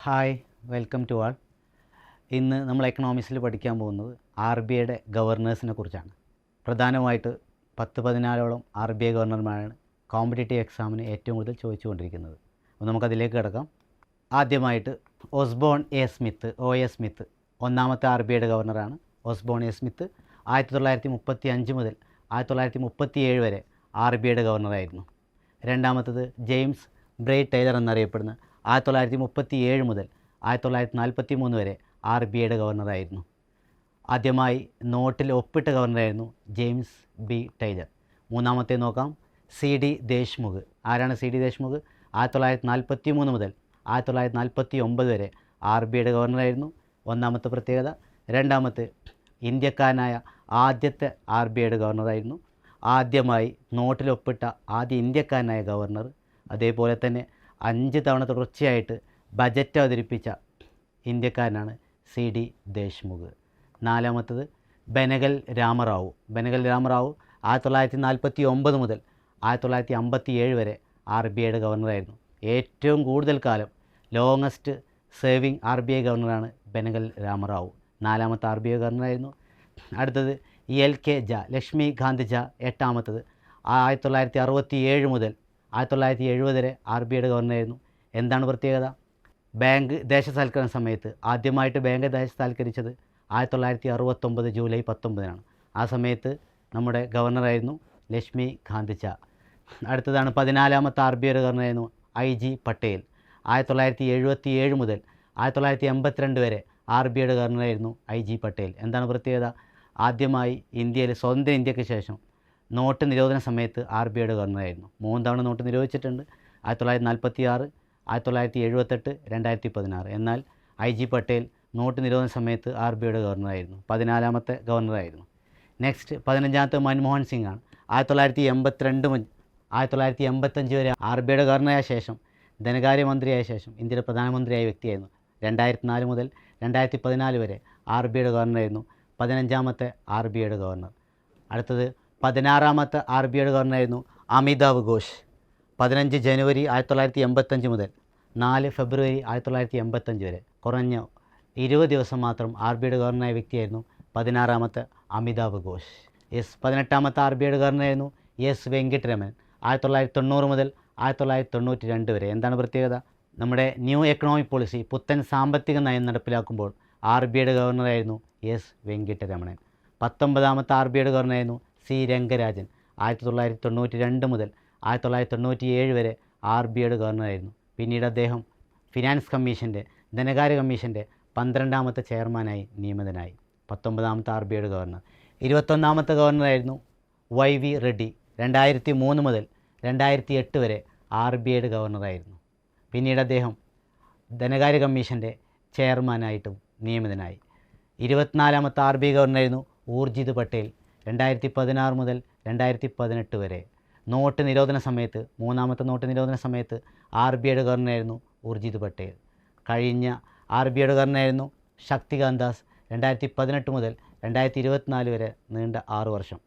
Hi, welcome to ആൾ. ഇന്ന് നമ്മൾ എക്കണോമിക്സിൽ പഠിക്കാൻ പോകുന്നത് RBIയുടെ ഗവർണേഴ്സിനെ കുറിച്ചാണ്. പ്രധാനമായിട്ട് 10-14ഓളം RBI ഗവർണർമാരാണ് കോമ്പറ്റേറ്റീവ് എക്സാമിന് ഏറ്റവും കൂടുതൽ ചോദിച്ചുകൊണ്ടിരിക്കുന്നത്. അപ്പോൾ നമുക്കതിലേക്ക് കിടക്കാം. ആദ്യമായിട്ട് Osborne A Smith, OA Smith ഒന്നാമത്തെ RBIയുടെ ഗവർണറാണ്. ഓസ്ബോൺ എ സ്മിത്ത് 1935 മുതൽ 1937 വരെ RBIയുടെ ഗവർണറായിരുന്നു. രണ്ടാമത്തത് ജെയിംസ് ബ്രേറ്റ് ടൈലർ എന്നറിയപ്പെടുന്ന 1937 മുതൽ 1943 വരെ RBIയുടെ ഗവർണറായിരുന്നു. ആദ്യമായി നോട്ടിൽ ഒപ്പിട്ട ഗവർണറായിരുന്നു ജെയിംസ് ബി ടൈലർ. മൂന്നാമത്തെ നോക്കാം, CD ദേശ്മുഖ്. ആരാണ് CD ദേശ്മുഖ്? 1943 മുതൽ 1949 വരെ RBIയുടെ ഗവർണറായിരുന്നു. ഒന്നാമത്തെ പ്രത്യേകത. രണ്ടാമത്തെ, ഇന്ത്യക്കാരനായ ആദ്യത്തെ RBIയുടെ ഗവർണറായിരുന്നു. ആദ്യമായി നോട്ടിലൊപ്പിട്ട ആദ്യ ഇന്ത്യക്കാരനായ ഗവർണർ. അതേപോലെ തന്നെ 5 തവണ തുടർച്ചയായിട്ട് ബജറ്റ് അവതരിപ്പിച്ച ഇന്ത്യക്കാരനാണ് CD ദേശ്മുഖ്. നാലാമത്തത് ബെനഗൽ രാമറാവു. ബെനഗൽ രാമറാവു 1949 മുതൽ 1957 വരെ RBIയുടെ ഗവർണറായിരുന്നു. ഏറ്റവും കൂടുതൽ കാലം ലോങ്ങസ്റ്റ് സേവിങ് RBI ഗവർണറാണ് ബെനഗൽ രാമറാവു. നാലാമത്തെ RBI ഗവർണറായിരുന്നു. അടുത്തത് LK ജ, ലക്ഷ്മികാന്ത് ജ, എട്ടാമത്തത്. 1967 മുതൽ 1970 വരെ RBIയുടെ ഗവർണറായിരുന്നു. എന്താണ് പ്രത്യേകത? ബാങ്ക് ദേശസാൽക്കരണ സമയത്ത് ആദ്യമായിട്ട് ബാങ്ക് ദേശസാൽക്കരിച്ചത് 1969 ജൂലൈ 19 ആ സമയത്ത് നമ്മുടെ ഗവർണറായിരുന്നു ലക്ഷ്മികാന്ത് ജ. അടുത്തതാണ് 14ാമത്തെ RBIയുടെ ഗവർണറായിരുന്നു IG പട്ടേൽ. 1977 മുതൽ 1982 വരെ RBIയുടെ ഗവർണറായിരുന്നു IG പട്ടേൽ. എന്താണ് പ്രത്യേകത? ആദ്യമായി ഇന്ത്യയിൽ സ്വതന്ത്ര ഇന്ത്യക്ക് ശേഷം നോട്ട് നിരോധന സമയത്ത് RBIയുടെ ഗവർണറായിരുന്നു. 3 തവണ നോട്ട് നിരോധിച്ചിട്ടുണ്ട്. 1946, 1978, 2016. എന്നാൽ IG പട്ടേൽ നോട്ട് നിരോധന സമയത്ത് RBIയുടെ ഗവർണറായിരുന്നു. 14ാമത്തെ ഗവർണറായിരുന്നു. നെക്സ്റ്റ് 15ാമത്തെ മൻമോഹൻ സിംഗ് ആണ്. 1982 മുതൽ 1985 വരെ RBIയുടെ ഗവർണറായ ശേഷം ധനകാര്യമന്ത്രിയായ ശേഷം ഇന്ത്യയുടെ പ്രധാനമന്ത്രിയായ വ്യക്തിയായിരുന്നു. 2004 മുതൽ 2014 വരെ RBIയുടെ ഗവർണറായിരുന്നു. 15ാമത്തെ RBIയുടെ ഗവർണർ. അടുത്തത് 16ാമത്തെ RBIയുടെ ഗവർണറായിരുന്നു അമിതാവ് ഘോഷ്. 15 ജനുവരി 1985 മുതൽ 4 ഫെബ്രുവരി 1985 വരെ കുറഞ്ഞ 20 ദിവസം മാത്രം RBIയുടെ ഗവർണറായ വ്യക്തിയായിരുന്നു 16ാമത്തെ അമിതാവ് ഘോഷ്. 18ാമത്തെ RBIയുടെ ഗവർണറായിരുന്നു S വെങ്കിട്ടരമൻ. 1990 മുതൽ 1992 വരെ. എന്താണ് പ്രത്യേകത? നമ്മുടെ ന്യൂ എക്കണോമിക് പോളിസി, പുത്തൻ സാമ്പത്തിക നയം നടപ്പിലാക്കുമ്പോൾ RBIയുടെ ഗവർണറായിരുന്നു S വെങ്കിട്ടരമണൻ. 19ാമത്തെ RBIയുടെ ഗവർണറായിരുന്നു C രംഗരാജൻ. 1992 മുതൽ 1997 വരെ RBIയുടെ ഗവർണറായിരുന്നു. പിന്നീട് അദ്ദേഹം ഫിനാൻസ് കമ്മീഷൻ്റെ, ധനകാര്യ കമ്മീഷൻ്റെ 12ാമത്തെ ചെയർമാനായി നിയമിതനായി. 19ാമത്തെ RBIയുടെ ഗവർണർ. 21ാമത്തെ ഗവർണറായിരുന്നു YV റെഡ്ഡി. 2003 മുതൽ 2008 വരെ RBIയുടെ ഗവർണറായിരുന്നു. പിന്നീട് അദ്ദേഹം ധനകാര്യ കമ്മീഷൻ്റെ ചെയർമാനായിട്ടും നിയമിതനായി. 24ാമത്തെ RBI ഗവർണറായിരുന്നു ഊർജിത് പട്ടേൽ. 2016 മുതൽ 2018 വരെ. നോട്ട് നിരോധന സമയത്ത്, 3ാമത്തെ നോട്ട് നിരോധന സമയത്ത് RBIയുടെ ഗവർണറായിരുന്നു ഊർജിത് പട്ടേൽ. കഴിഞ്ഞ RBIയുടെ ഗവർണറായിരുന്നു ശക്തികാന്ത് ദാസ്. 2018 മുതൽ 2024 വരെ നീണ്ട 6 വർഷം.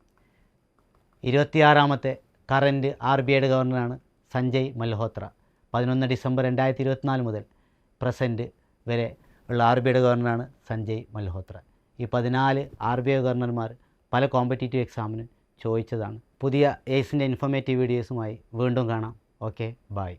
26ാമത്തെ കറൻറ്റ് RBIയുടെ ഗവർണറാണ് സഞ്ജയ് മൽഹോത്ര. 11 ഡിസംബർ 2024 മുതൽ പ്രസൻറ്റ് വരെ ഉള്ള RBIയുടെ ഗവർണറാണ് സഞ്ജയ് മൽഹോത്ര. ഈ 14 RBI ഗവർണർമാർ പല കോമ്പറ്റേറ്റീവ് എക്സാമിനും ചോദിച്ചതാണ്. പുതിയ ഏസിൻ്റെ ഇൻഫോർമേറ്റീവ് വീഡിയോസുമായി വീണ്ടും കാണാം. Okay, by.